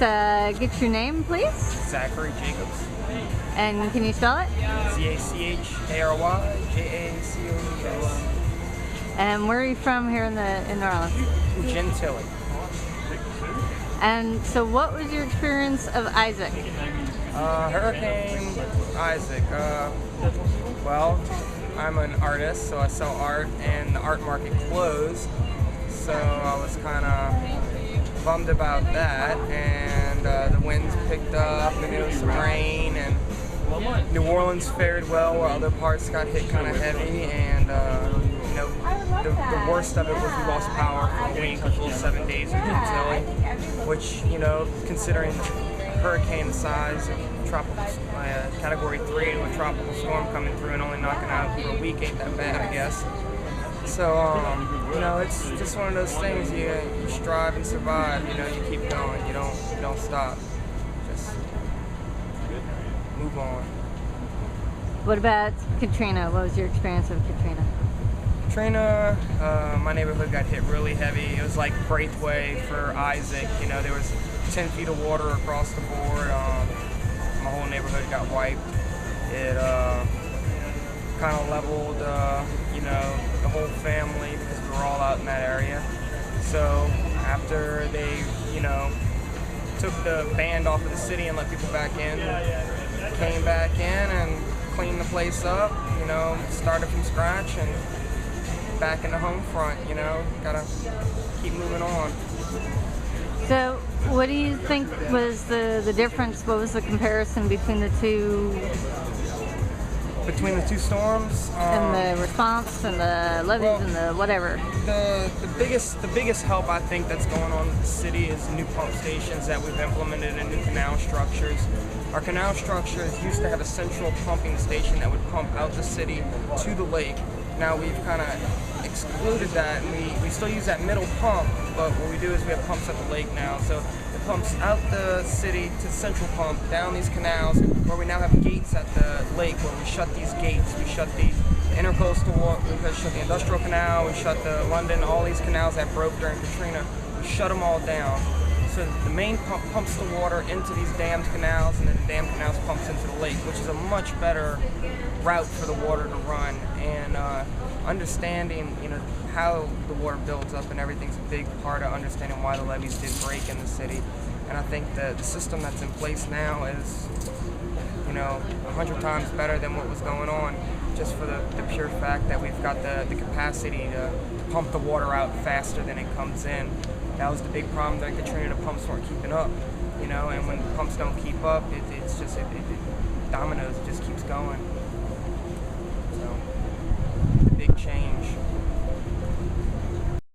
get your name, please? Zachary Jacobs. And can you spell it? ZACHARY-JACOBS. And where are you from here in New Orleans? Gentilly. And so what was your experience of Isaac? Hurricane Isaac. Well, I'm an artist, so I sell art, and the art market closed. So I was kind of bummed about that, and the winds picked up, and there was some rain, and New Orleans fared well, while other parts got hit kind of heavy, and you know, the worst of it was we lost power for a week, a full 7 days in Gentilly, which, you know, considering hurricane size, tropical category 3 to a tropical storm coming through and only knocking out for a week ain't that bad, I guess. So, you know, it's just one of those things. You strive and survive. You know, you keep going. You don't stop. Just move on. What about Katrina? What was your experience of Katrina? Katrina, my neighborhood got hit really heavy. It was like Braithwaite for Isaac. You know, there was 10 feet of water across the board. My whole neighborhood got wiped. It kind of leveled, you know, the whole family because we were all out in that area. So after they, you know, took the band off of the city and let people back in, came back in and cleaned the place up, you know, started from scratch and back in the home front, you know, gotta keep moving on. So what do you think was the difference? What was the comparison between the two? Between the two storms? And the response and the levees and the whatever. The biggest help I think that's going on with the city is new pump stations that we've implemented in new canal structures. Our canal structures used to have a central pumping station that would pump out the city to the lake. Now we've kind of excluded that, and we still use that middle pump, but what we do is we have pumps at the lake now. So it pumps out the city to the central pump, down these canals, where we now have gates at the lake where we shut these gates. We shut the intercoastal, we shut the industrial canal, we shut the London, all these canals that broke during Katrina. We shut them all down. So the main pump pumps the water into these dammed canals, and then the dammed canals pumps into the lake, which is a much better route for the water to run. And understanding, you know, how the water builds up and everything's a big part of understanding why the levees did break in the city. And I think that the system that's in place now is, you know, 100 times better than what was going on, just for the pure fact that we've got the capacity to pump the water out faster than it comes in. That was the big problem during Katrina. The pumps weren't keeping up, you know, and when the pumps don't keep up, it's just dominoes, it just keeps going.